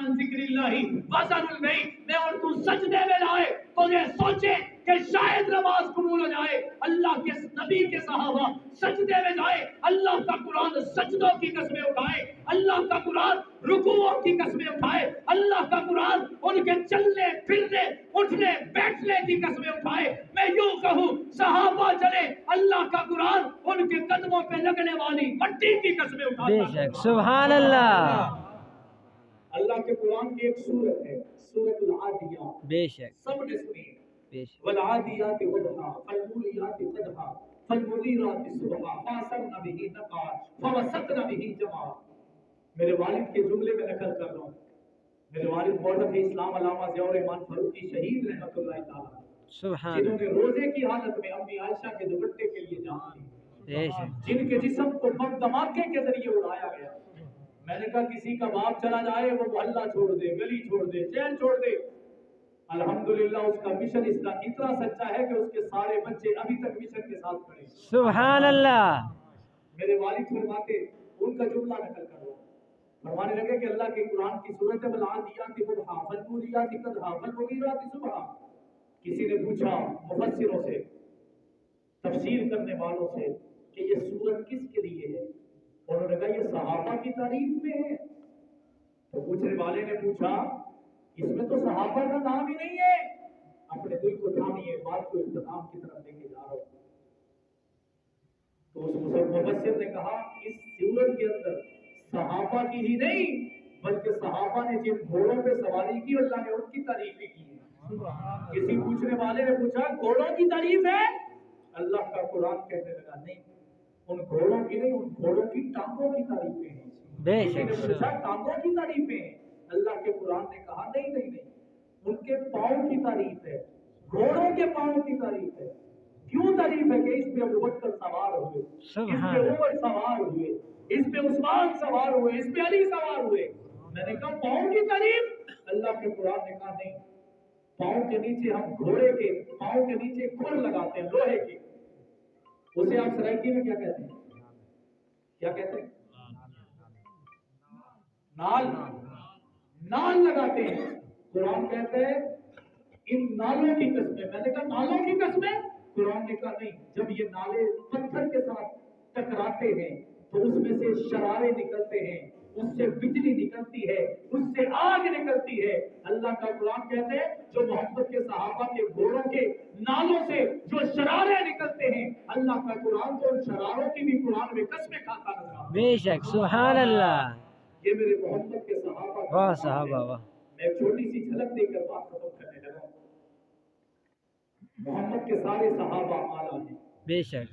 अन ज़िक्रिल्लाहि वज़रुल बैय, मैं और तू सजदे में लाए तो ये सोचे कि शायद नमाज कबूल हो जाए। अल्लाह के नबी के सहाबा सजदे में जाए, अल्लाह का कुरान सजदों की कसमें उठाए, अल्लाह का कुरान रुकुओं की कसमें उठाए, अल्लाह का कुरान उनके चलने फिरने उठने बैठने की कसमें उठाए। मैं यूं कहूं सहाबा चले, अल्लाह का कुरान उनके कदमों पे लगने वाली मट्टी की कसमें उठाता। बेशक सुभान अल्लाह। अल्लाह के कुरान की एक सूरत है सूरतुल आदियात, बेशक सबने सुनी है। बेशक वल आदियात वदहा फलमुलियात कदहा फलमुगीरात सुबहा फासरन बिही नका फवसतन बिही जमा। मेरे वालिद के जुमले में नकल कर रहा हूँ। मेरे वालिद मौलवी इस्लाम अल्लामा ज़ियाउर रहमान फारूकी शहीद रहमतुल्लाह तआला, सुभान जिन्होंने रोजे की हालत में अम्मी आयशा के दुपट्टे के लिए जान दी, बेशक जिनके जिस्म को बम धमाके के जरिए उड़ाया गया। मैंने कहा किसी का बाप चला जाए वो मोहल्ला छोड़ दे, गली छोड़ दे, शहर छोड़ दे, अल्हम्दुलिल्लाह उसका मिशन इसका इतना सच्चा है कि उसके सारे बच्चे अभी तक मिशन के साथ खड़े हैं। सुभान अल्लाह। मेरे वालिद फरमाते, उनका जुमला नकल करो, फरमाने लगे कि अल्लाह के कुरान की सूरत है वलादियात वदहा फलमुलियात कदहा फलमुगीरात सुबहा। किसी ने पूछा मुफस्सिरों से, तफसीर करने वालों से कि ये सूरत किसके लिए है? उन्होंने कहा ये सहाबा की तारीफ में है। तो पूछने वाले ने पूछा इसमें तो सहाबा का नाम ही नहीं है। अपने दिल को थामिए, बात को इख्तिताम की तरफ लेके जा रहा हूं। तो उस मुफस्सिर ने कहा इस सूरत के अंदर सहाबा की ही नहीं बल्कि सहाबा ने जिन घोड़ों पे सवारी की अल्लाह ने उनकी तारीफ भी की है। किसी पूछने वाले ने पूछा घोड़ों की तारीफ है? अल्लाह का कुरान कहने लगा नहीं, उन घोड़ों की नहीं, उन घोड़ों की टांगों की तारीफें हैं। किसी ने पूछा टांगों की तारीफें हैं? अल्लाह के कुरान ने कहा नहीं नहीं नहीं, उनके पाँव की तारीफ है, घोड़ों के पाँव की तारीफ है। क्यों तारीफ है? कि इस पे अबू बकर सवार हुए, इस पे उमर सवार हुए, इस पे उस्मान सवार हुए, इस पे अली सवार हुए। मैंने कहा पाँव की तारीफ? अल्लाह के कुरान ने कहा नहीं, पाँव के नीचे हम घोड़े के पाँव के नीचे खुर लगाते हैं लोहे के, उसे आप सराइकी में क्या कहते हैं? क्या कहते हैं? नाल, नाल लगाते हैं। कुरान कहते हैं इन नालों की कसमें। मैंने कहा नालों की कसमें? कुरान ने कहा नहीं, जब ये नाले पत्थर के साथ टकराते हैं तो उसमें से शरारे निकलते हैं, उससे बिजली निकलती है, उससे आग निकलती है। अल्लाह का कुरान कहते हैं जो मोहम्मद के सहाबा के घोड़ों के नालों से जो शरारे निकलते हैं, अल्लाह का कुरान तो उन शरारों की भी कुरान में कसमें खाता नजर। बेशक सुभान अल्लाह। ये मेरे मोहम्मद के सहाबा, वाह सहाबा वाह। मैं छोटी सी झलक देकर बात खत्म करने लगा। मोहम्मद के सारे सहाबा आला हैं, बेशक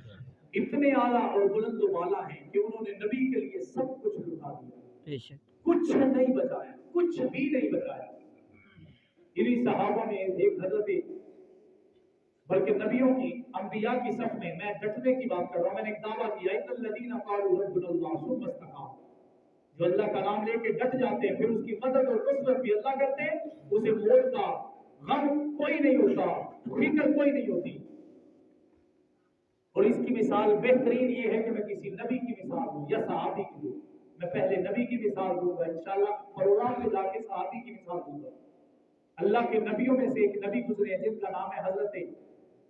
इतने आला और बुलंद वाला हैं कि उन्होंने नबी के लिए सब कुछ लुटा दिया, बेशक कुछ नहीं बचाया, कुछ भी नहीं बचाया। इन्हीं सहाबा में एक हजरत, बल्कि नबियों की अंबिया की सफ में मैं डटने की बात कर रहा हूँ। मैंने एक दावा किया इन्नल्लज़ीना क़ालू रब्बुनल्लाह सुम्मा इस्तक़ामू, जो अल्लाह का नाम लेके डट जाते हैं फिर उसकी मदद और नुसरत भी अल्लाह करते हैं, उसे मौत का गम कोई नहीं होता, फिक्र कोई नहीं होती। और इसकी मिसाल बेहतरीन ये है कि मैं किसी नबी की मिसाल दूं या सहाबी की दूं। मैं पहले नबी की मिसाल दूंगा इंशाल्लाह, प्रोग्राम में जाके सहाबी की मिसाल दूंगा। अल्लाह के नबियों में से एक नबी गुजरे हैं जिनका नाम है हजरत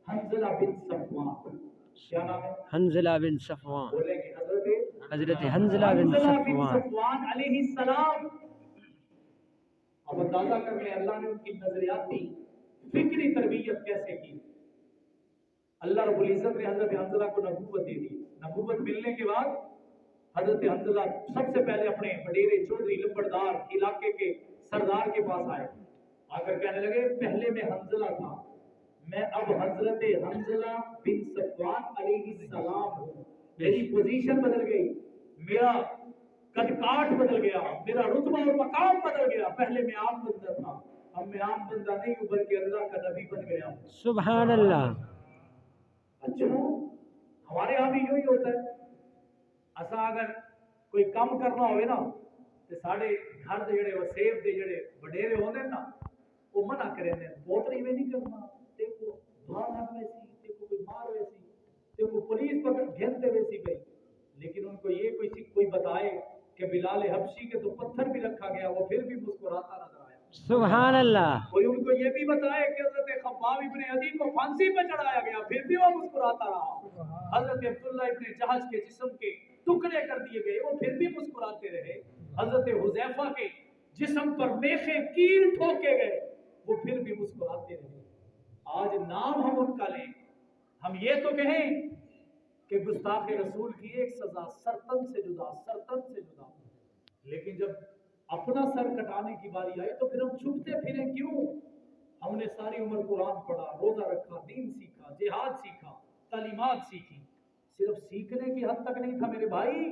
हंज़ला बिन सफ़वान। क्या नाम है? हंज़ला बिन सफ़वान। बोलेंगे हजरत हंज़ला बिन सफ़वान अलैहिस्सलाम। अब अंदाजा कर लें अल्लाह ने उनकी नजरियाती फिक्री तरबियत कैसे की। अल्लाह रब्बुल इज्जत ने हजरत हंज़ला को नबूवत दे दी। नबूवत मिलने के बाद हजरत हंज़ला सबसे पहले अपने वडेरे चौधरी लंबड़दार इलाके के सरदार के पास आए, आकर कहने लगे पहले मैं हंज़ला था, मैं अब हजरत हंज़ला बिन सफ़वान अलैहिस्सलाम हूँ। मेरी पोजीशन बदल गई, मेरा कदकाठ बदल गया, मेरा रुतबा और मकाम बदल गया। पहले मैं आम बंदा था, अब मैं आम बंदा नहीं हूँ बल्कि अल्लाह का नबी बन गया। सुभान अल्लाह। अच्छा, हमारे यहाँ भी यूं ही होता है। असा अगर कोई काम करना होवे ना तो साढ़े घर दे जेड़े वसेब दे जेड़े वडेरे होंदे ना वो मना करेंदे, पोतरी में नहीं करना, देखो धार लग वैसी, देखो कोई मार वैसी, देखो पुलिस पकड़ घेरते वैसी गई। लेकिन उनको ये कोई बताए कि बिलाल हबशी के तो पत्थर भी रखा गया, वो फिर भी मुस्कुराता नजर आया। सुभान अल्लाह। कोई उनको ये भी बताए कि हजरत खब्बाब इब्ने अदी को फांसी पर चढ़ाया गया, फिर भी वो मुस्कुराता रहा। हजरत अब्दुल्लाह इब्ने जहाज के जिस्म के टुकड़े कर दिए गए, वो फिर भी मुस्कुराते रहे। हजरत हुजैफा के जिस्म पर मेखे कील ठोके गए, वो फिर भी मुस्कुराते रहे। आज नाम हम उनका लें, हम ये तो कहें कि गुस्ताख रसूल की एक सजा सरतन से जुदा, सरतन से जुदा, लेकिन जब अपना सर कटाने की बारी आई तो फिर हम छुपते फिरें क्यों? हमने सारी उम्र कुरान पढ़ा, रोजा रखा, दीन सीखा, जिहाद सीखा, तालीमात सीखी, सिर्फ सीखने की हद तक नहीं था मेरे भाई,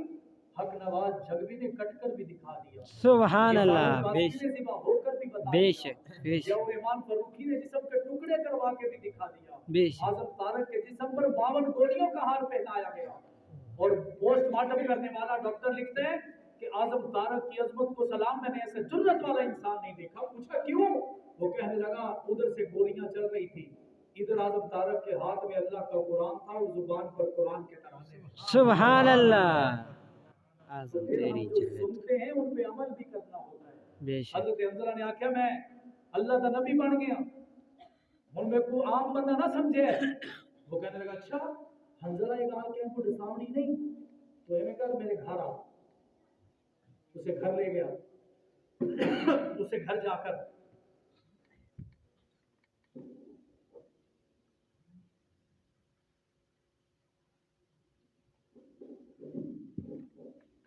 हक नवाज जगवी ने कटकर भी दिखा दिया। सुभान अल्लाह। बेशक होकर भी बता बेशक दिया। बेशक रहमान फरूखी ने जिस्म के टुकड़े करवा के भी दिखा दिया। बेशक। आजम तारक के जिस्म पर 52 गोलियों का हार पहनाया गया, और पोस्टमार्टम करने वाला डॉक्टर लिखते हैं कि आजम तारक की अजमत को सलाम, मैंने ऐसे जुर्रत वाला इंसान नहीं देखा। पूछा क्यों? वो कहने लगा उधर से गोलियां चल रही थी, इधर आजम तारक के हाथ में अल्लाह का कुरान था और जुबान पर कुरान के तराने। सुभान अल्लाह। आज़म तेरी जो सुनते हैं उन पे अमल भी करना होता है। बेशक। हजरत हंज़ला ने आख्या मैं अल्लाह का नबी बन गया, और मेरे को आम बंदा ना समझे। वो कहने लगा अच्छा हंज़ला ये कहा कि हमको डिसावनी नहीं, तो ये कर मेरे घर आ। उसे घर ले गया। उसे घर जाकर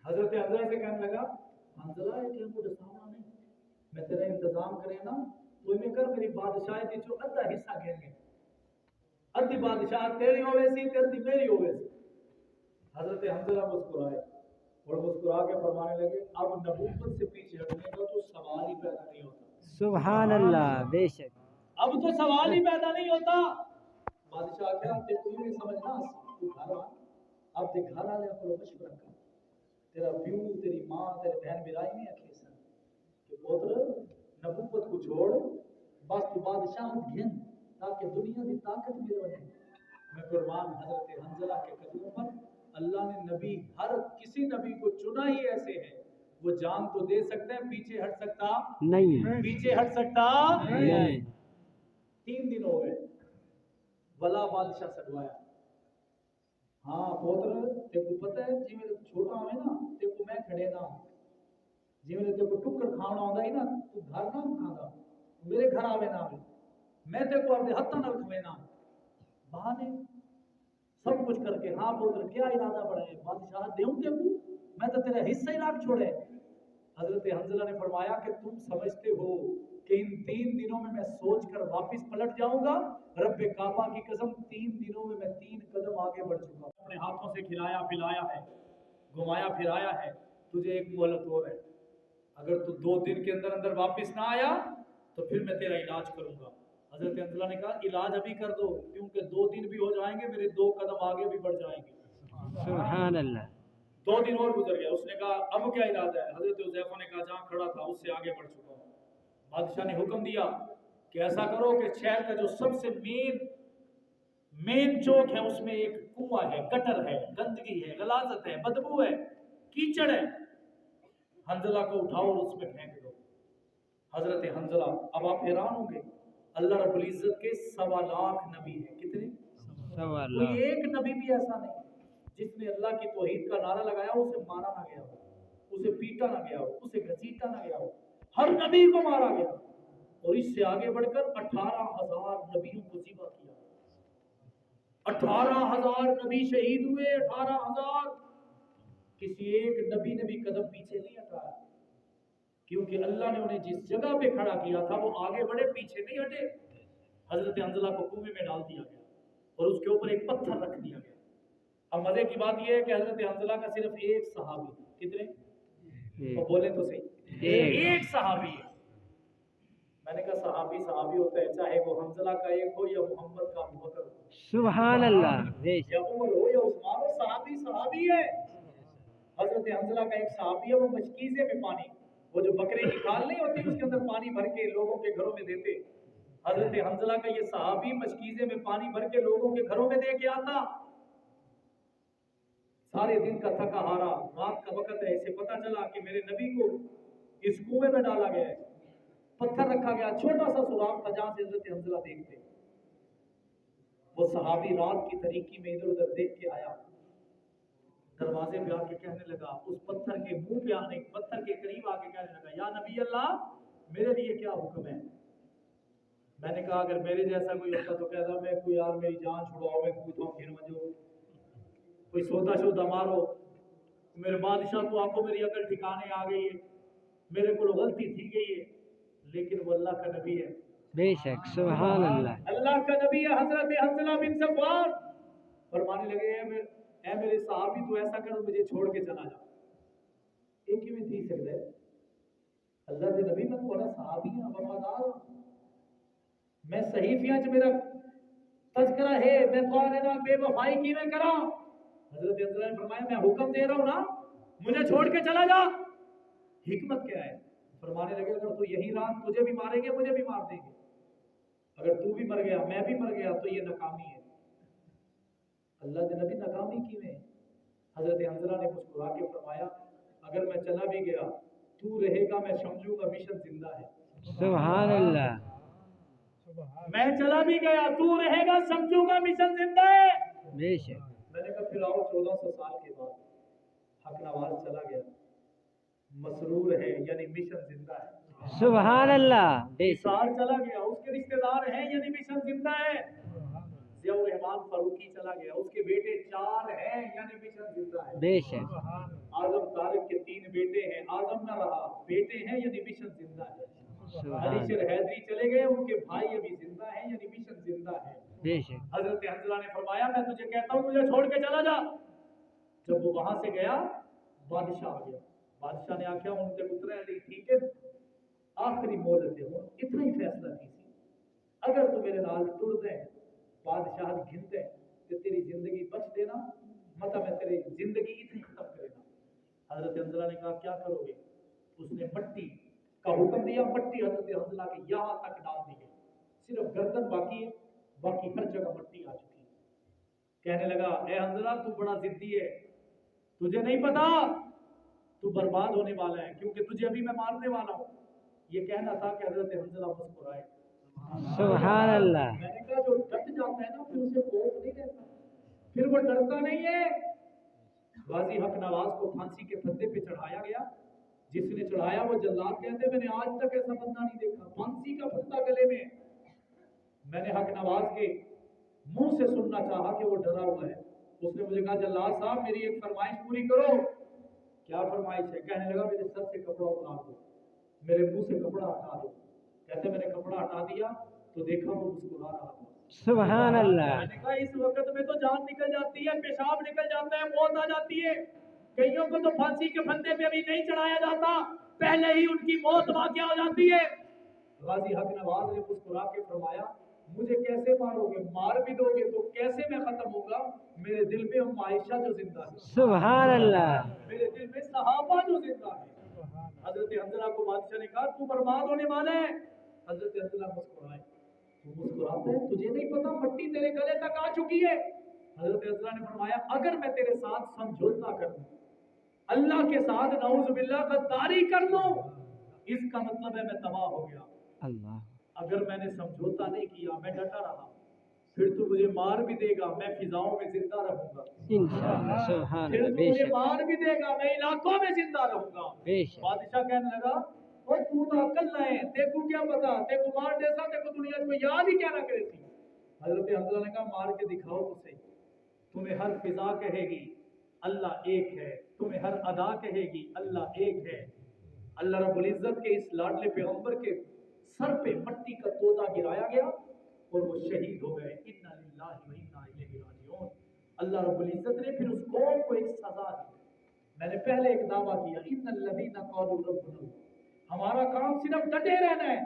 हजरत हंज़ला से कहने लगा हंज़ला ये हमको डिसावना नहीं, मैं तेरा इंतजाम करे ना, तो मैं कर मेरी बादशाह दी जो अद्धा हिस्सा घेंगे, अद्धी बादशाह तेरी होवे सी ते अद्धी मेरी होवे सी। हजरत हंज़ला मुस्कुराए और मुस्कुरा के फरमाने लगे अब नबूवत से पीछे हटने का तो सवाल ही पैदा नहीं होता। सुभान अल्लाह। बेशक। अब तो सवाल ही पैदा नहीं होता। बादशाह क्या ते तू नहीं समझना, तू घर आ, अब ते घर आले को मशवरा कर, तेरा प्यू तेरी मां तेरे बहन बिराई नहीं आखे सन कि पुत्र नबूवत को छोड़, बस तू बादशाहत घिन ताकि दुनिया की ताकत मेरे बने। मैं कुर्बान हजरत हंज़ला के कदमों पर, अल्लाह ने नबी हर किसी नबी को चुना ही ऐसे है, वो जान तो दे सकते हैं, पीछे हट सकता नहीं, पीछे हट सकता नहीं। 3 दिन हो गए, वला बादशाह सडवाया। हाँ पुत्र तेको पता है जी मेरे छोटा है ना, तेको मैं खड़े ना जी मेरे तेको टुक्कर खाना आंदा ही ना, तू घर ना खांदा, मेरे घर आवे ना आवे, मैं तेको अपने हत्था नाल खवेना। बहाने सब कुछ करके हाँ पुत्र क्या इरादा बढ़ाए, बादशाह देऊं तेको, मैं तो तेरा हिस्सा ही राख छोड़े। हजरत हंज़ला ने फरमाया कि तुम समझते हो कि इन 3 दिनों में मैं सोच कर वापिस पलट जाऊंगा? रब्बे काबा की कसम 3 दिनों में मैं 3 कदम आगे बढ़ चुका। अपने हाथों से खिलाया पिलाया है, घुमाया फिराया है, तुझे एक मोहलत और है, अगर तू 2 दिन के अंदर अंदर वापिस ना आया तो फिर मैं तेरा इलाज करूंगा। हजरत हंज़ला ने कहा इलाज अभी कर दो, क्योंकि 2 दिन भी हो जाएंगे, मेरे 2 कदम आगे भी बढ़ जाएंगे। सुभान अल्लाह। 2 दिन और गुजर गया। उसने कहा अब क्या इरादा है? हजरत हुज़ैफा ने कहा जहां खड़ा था उससे आगे बढ़ चुका हूं। बादशाह ने हुक्म दिया कि ऐसा करो कि शहर का जो सबसे मेन चौक है उसमें एक कुआं है, गटर है, गंदगी है, गलाजत है, बदबू है, कीचड़ है, हंज़ला को उठाओ और उसमें फेंक दो। हजरत हंज़ला, अब आप हैरान होंगे, अल्लाह रब्बुल इज्जत के 1.25 लाख नबी हैं। कितने? 1.25 लाख। कोई एक नबी भी ऐसा नहीं जिसने अल्लाह की तौहीद का नारा लगाया हो, उसे मारा ना गया हो, उसे पीटा ना गया हो, उसे घसीटा ना गया हो, हर नबी को मारा गया। और इससे आगे बढ़कर 18,000 नबियों को ज़िबा किया, 18,000 नबी शहीद हुए, 18,000। किसी एक नबी ने भी कदम पीछे नहीं हटाया, क्योंकि अल्लाह ने उन्हें जिस जगह पे खड़ा किया था वो आगे बढ़े, पीछे नहीं हटे। हजरत हंज़ला को कुएं में डाल दिया गया और उसके ऊपर एक पत्थर रख दिया गया। अब मजे की बात यह है कि हजरत हंज़ला का सिर्फ एक सहाबी, कितने? और बोले तो सही, एक सहाबी है। मैंने कहा सहाबी सहाबी होता है, चाहे वो हंज़ला का एक हो या मोहम्मद का अबू बकर हो, सुभान अल्लाह। या उमर हो या उस्मान हो, सहाबी सहाबी है। हजरत हंज़ला का एक सहाबी है, वो मशकीज़े में पानी, वो जो बकरे की खाल नहीं होती उसके अंदर पानी भर के लोगों के घरों में देते, हजरत हंज़ला का ये सहाबी मशकीज़े में पानी भर के लोगों के घरों में दे के आता। सारे दिन का थका हारा, रात का वक्त है, इसे पता चला कि मेरे नबी को इस कुएं में डाला गया है, पत्थर रखा गया, छोटा सा सुराख था जहां से हजरत हंजला देखते। वो सहाबी रात की तरीकी में इधर उधर देख के आया, दरवाजे पे आके कहने लगा, उस पत्थर के मुंह पे आने, पत्थर के करीब आके कहने लगा, या नबी अल्लाह, मेरे लिए क्या हुक्म है? मैंने कहा अगर मेरे जैसा कोई होता तो कहता मैं कोई यार मेरी जान छुड़ाओ, मैं कूदो फिर मजो, कोई सौदा शोदा मारो, मेरे बादशाह को आंखों मेरी अकल ठिकाने आ गई है, मेरे को गलती थी गई है। लेकिन वो अल्लाह का नबी है, बेशक सुभान अल्लाह, अल्लाह का नबी है। हजरत हंजला बिन सफवान फरमाने लगे, ऐ मेरे साहबी तू ऐसा कर, मुझे छोड़ के चला जा। एक ही में थी सकता है अल्लाह के नबी, मैं तुम्हारा साहबी हां, वफादार हां, मैं सहीफियां च मेरा तज़किरा है, मैं तुम्हारे नाल बेवफाई की मैं करा? हजरत हंजला ने फरमाया मैं हुक्म दे रहा हूं ना, मुझे छोड़ के चला जा। हिकमत क्या है? फरमाने लगे अगर तू यही रहा तुझे भी मारेंगे, मुझे भी मार देंगे, अगर तू भी मर गया मैं भी मर गया तो ये नाकामी है। अल्लाह के नबी नाकामी की में? हजरत हंजला ने मुस्कुरा के फरमाया अगर मैं चला भी गया तू रहेगा, मैं समझूंगा मिशन जिंदा है। सुभान अल्लाह, मैं चला भी गया तू रहेगा, समझूंगा मिशन जिंदा है। बेशक मैंने कहा फिर आओ, 1400 साल के बाद हक नवाज चला गया, मसरूर है यानी मिशन जिंदा है। सुभान अल्लाह, बेशक साल चला गया, उसके रिश्तेदार हैं यानी मिशन जिंदा है। जियाउर रहमान फारूकी चला गया, उसके बेटे 4 हैं यानी मिशन जिंदा है। बेशक आजम तारिक के 3 बेटे हैं, आजम न रहा, बेटे हैं यानी मिशन जिंदा है। अली शेर हैदरी चले गए, उनके भाई अभी जिंदा हैं यानी मिशन जिंदा है। बेशक हजरत हंजला ने फरमाया मैं तुझे कहता हूँ मुझे छोड़ के चला जा। जब वो वहां से गया बादशाह आ गया, बादशाह ने आख्या उनसे उतरे अली ठीक है, आखिरी मोहलत है, इतना ही फैसला की सी, अगर तू मेरे नाल टुर दे, बादशाह घिन दे तो तेरी जिंदगी बच देना, मतलब मैं तेरी जिंदगी इतनी खत्म करेगा। हजरत हंजला ने कहा क्या करोगे? उसने मट्टी का हुक्म दिया, मट्टी हजरत हंजला के यहाँ तक डाल दी गई, सिर्फ गर्दन बाकी है, बाकी हर जगह मट्टी आ चुकी है। कहने लगा ए हंजला तू बड़ा जिद्दी है, तुझे नहीं पता तू बर्बाद होने वाला है, क्योंकि तुझे अभी मैं मारने वाला हूँ। ये कहना था कि हजरत हंजला मुस्कुराए। सुभान अल्लाह, मैंने कहा जो डट जाता है ना फिर उसे खौफ नहीं रहता, फिर वो डरता नहीं है। गाजी हक नवाज को फांसी के फंदे पे चढ़ाया गया, जिसने चढ़ाया वो जल्लाद कहते मैंने आज तक ऐसा बंदा नहीं देखा, फांसी का फंदा गले में। मैंने हक नवाज के मुंह से सुनना चाहा कि वो डरा हुआ है, उसने मुझे कहा जल्लाद साहब मेरी एक फरमाइश पूरी करो। क्या फरमाइश है? कहने लगा मेरे सर से कपड़ा उतार दो, मेरे मुंह से कपड़ा हटा दो। कहते मैंने कपड़ा हटा दिया तो देखा वो मुस्कुरा रहा था। सुभान अल्लाह, मैंने कहा इस वक्त में तो जान निकल जाती है, पेशाब निकल जाता है, मौत आ जाती है। कईयों को तो फांसी के फंदे पे अभी नहीं चढ़ाया जाता, पहले ही उनकी मौत वाक़या हो जाती है। गाजी हक नवाज ने मुस्कुरा के फरमाया मुझे कैसे मारोगे? मार भी दोगे तो कैसे मैं खत्म होगा? मेरे दिल में हम आयशा जो जिंदा है, सुभान अल्लाह, मेरे दिल में सहाबा जो जिंदा है। हजरत हंजला को बादशाह ने कहा तू बर्बाद होने वाला है। हजरत हंजला मुस्कुराए, तू मुस्कुराता है, तुझे नहीं पता मट्टी तेरे गले तक आ चुकी है। हजरत हंजला ने फरमाया अगर मैं तेरे साथ समझौता कर लूं, अल्लाह के साथ नाउज़ बिल्लाह गद्दारी कर लूं, इसका मतलब है मैं तबाह हो गया। अल्लाह, अगर मैंने समझौता नहीं किया, मैं डटा रहा, फिर तू मुझे मार भी देगा, मैं फिजाओं में जिंदा रहूंगा। इंशाअल्लाह, सुभान फिर अल्लाह, तू मुझे बेशक मार भी देगा, मैं इलाकों में जिंदा रहूंगा। बेशक बादशाह कहने लगा और तू तो अकल ना है, तेको क्या पता, तेको मार देसा, तेको दुनिया को याद ही क्या ना करे थी। हजरत हंजला ने कहा मार के दिखाओ तो सही, तुम्हें हर फिजा कहेगी अल्लाह एक है, तुम्हें हर अदा कहेगी अल्लाह एक है। अल्लाह रब्बुल इज्जत के इस लाडले पैगंबर के सर पे मट्टी का तोता गिराया गया और वो शहीद हो गए। इन्ना लिल्लाहि व इन्ना इलैहि राजिऊन। अल्लाह रब्बुल इज्जत ने फिर उस कौम को एक सजा दी। मैंने पहले एक दावा किया इन्नल लज़ीना क़ालू रब्बुना, हमारा काम सिर्फ डटे रहना है।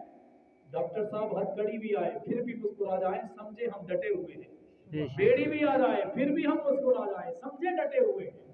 डॉक्टर साहब हथकड़ी भी आए फिर भी मुस्कुरा जाए, समझे हम डटे हुए हैं। बेशक बेड़ी भी आ जाए फिर भी हम मुस्कुरा जाए, समझे डटे हुए हैं।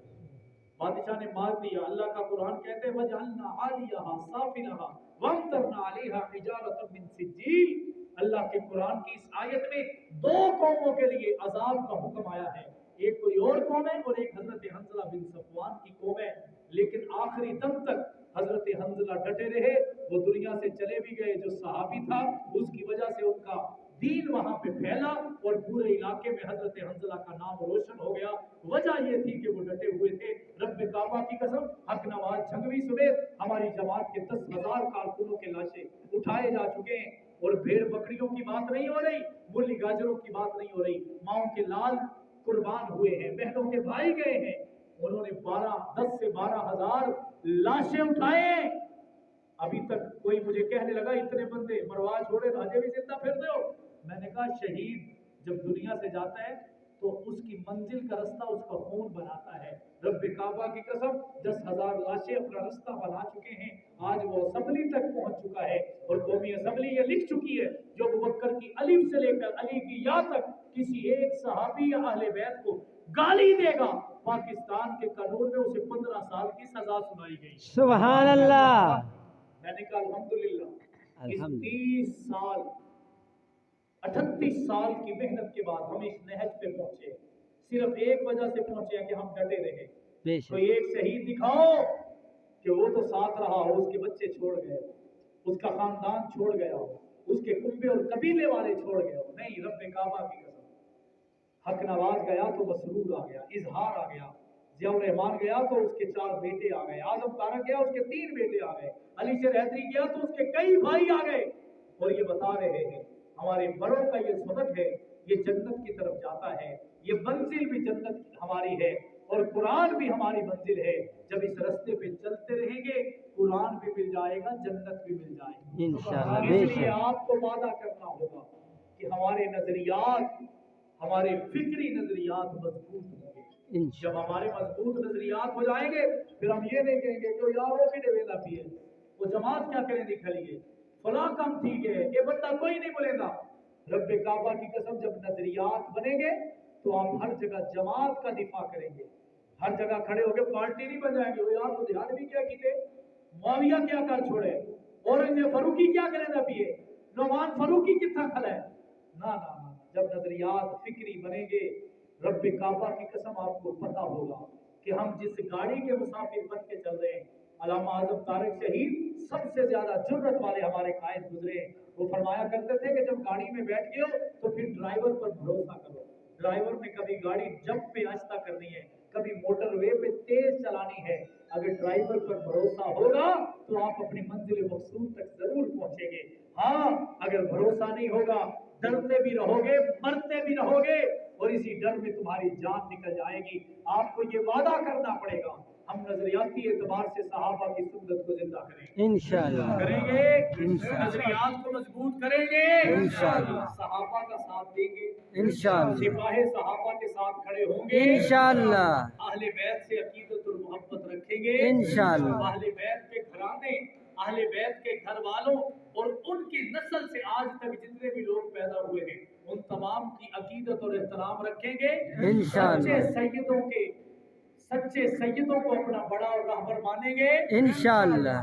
बादशाह ने मार दिया। अल्लाह का कुरान कहते हैं वजअलना आलियहा साफिलहा वअमतरना अलैहा हिजारतम मिन सिज्जील। अल्लाह के कुरान की इस आयत में 2 कौमों के लिए अजाब का हुक्म आया है। एक कोई और कौम है और एक हजरत हंजला बिन सफवान की कौम है। लेकिन आखिरी दम तक हजरत हंजला डटे रहे, वो दुनिया से चले भी गए। जो सहाबी था उसकी वजह से उनका दीन वहां पे फैला और पूरे इलाके में हजरत हंजला का नाम रोशन हो गया। वजह ये थी कि वो डटे हुए थे। रब काबा की कसम, हक नवाज झंगवी समेत हमारी जमात के 10,000 कारकुनों के लाशें उठाए जा चुके हैं। और भेड़ बकरियों की बात नहीं हो रही, मूली गाजरों की बात नहीं हो रही, माओ के लाल कुर्बान हुए हैं, बहनों के भाई गए हैं। उन्होंने 10 से 12,000 लाशें उठाए। अभी तक कोई मुझे कहने लगा इतने बंदे मरवा छोड़े तो अजय भी जिंदा फिरते हो। मैंने कहा शहीद जब दुनिया से जाता है तो उसकी मंजिल का रास्ता उसका खून बनाता है। रब काबा की कसम 10,000 लाशें अपना रास्ता बना चुके हैं। आज वो असेंबली तक पहुंच चुका है और कौमी असेंबली ये लिख चुकी है जो अबू बकर की अलिफ से लेकर अली की या तक किसी एक सहाबी या अहले बैत को गाली देगा, पाकिस्तान के कानून में उसे 15 साल की सजा सुनाई गई। सुभान अल्लाह। मैंने कहा अल्हम्दुलिल्लाह, इस अल्हम्दुलिल्लाह। 30 साल 38 साल की मेहनत के बाद हम इस नहज पे पहुंचे। सिर्फ एक वजह से पहुंचे हैं कि हम डटे रहे। कोई एक शहीद दिखाओ कि वो तो साथ रहा हो, उसके बच्चे छोड़ गए, उसका खानदान छोड़ गया हो, उसके कुंबे और कबीले वाले छोड़ गए हो। नहीं, रब काबा की कसम, हक नवाज गया तो मसरूर आ गया, इजहार आ गया, जियाउर रहमान गया तो उसके 4 बेटे आ गए, आजम तारक गया उसके 3 बेटे आ गए, अली शेर हैदरी गया तो उसके कई भाई आ गए। और ये बता रहे हैं हमारे बड़ों का ये सबक है, ये जन्नत की तरफ जाता है, ये मंजिल भी जन्नत हमारी है और कुरान भी हमारी मंजिल है। जब इस रास्ते पे चलते रहेंगे कुरान भी मिल जाएगा, जन्नत भी मिल जाएगी इंशाअल्लाह। इसलिए आपको वादा करना होगा कि हमारे नजरियात, हमारे फिक्री नजरियात मजबूत होंगे। जब हमारे मजबूत नजरियात हो जाएंगे फिर हम ये नहीं कहेंगे कि यार वो भी डेवेला पिए, वो जमात क्या करें दिखलिए, फला काम ठीक है, ये बंदा कोई नहीं बोलेगा। रब काबा की कसम, जब नजरियात बनेंगे तो आप हर जगह जमात का दिफा करेंगे, हर जगह खड़े होकर पार्टी नहीं बन जाएंगे। वो यार तो ध्यान भी क्या कीते, मुआविया क्या कर छोड़े, औरंगजेब फरूकी क्या करे ना पिए, नौमान फरूकी कितना खला है ना ना ना। जब नजरियात फिक्री बनेंगे रब काबा की कसम आपको पता होगा कि हम जिस गाड़ी के मुसाफिर बन के चल रहे हैं, अल्लामा आजम तारिक शहीद सबसे ज्यादा जुर्रत वाले हमारे कायद गुजरे। वो फरमाया करते थे कि जब गाड़ी में बैठ गए हो तो फिर ड्राइवर पर भरोसा करो। ड्राइवर ने कभी गाड़ी जंप पे आहिस्ता करनी है, कभी मोटरवे पे तेज चलानी है। अगर ड्राइवर पर भरोसा होगा तो आप अपनी मंजिल मकसूद तक जरूर पहुंचेंगे। हाँ, अगर भरोसा नहीं होगा डरते भी रहोगे, मरते भी रहोगे और इसी डर में तुम्हारी जान निकल जाएगी। आपको ये वादा करना पड़ेगा, हम नजरियाती एतबार से सहाबा की सुन्नत को जिंदा करेंगे इंशाअल्लाह करेंगे, इंशाअल्लाह नजरियात को मजबूत करेंगे इंशाअल्लाह, सहाबा का साथ देंगे इंशाअल्लाह, सिपाही सहाबा के साथ खड़े होंगे इंशाअल्लाह, अहले बैत से अकीदत और मोहब्बत रखेंगे इंशाअल्लाह, अहले बैत के घराने, अहले बैत के घर वालों और उनकी नस्ल से आज तक जितने भी लोग पैदा हुए हैं उन तमाम की अकीदत और एहतराम रखेंगे। इंशाअल्लाह, सच्चे सैयदों को अपना बड़ा और रहबर मानेंगे इंशाअल्लाह,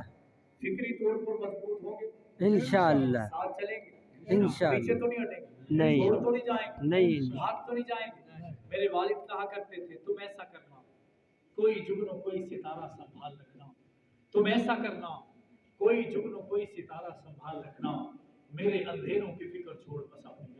फिक्री तौर पर मजबूत होंगे, इंशाअल्लाह, साथ चलेंगे, इंशाअल्लाह। पीछे तो नहीं हटेंगे, नहीं। छोड़ तो नहीं जाएंगे, नहीं। भाग तो नहीं जाएंगे। मेरे वालिद कहा करते थे तुम ऐसा करना, कोई जुगनू कोई सितारा संभाल रखना, तुम ऐसा करना, कोई जुगनू कोई सितारा संभाल रखना, मेरे अंधेरों की फिक्र छोड़ बस अपनी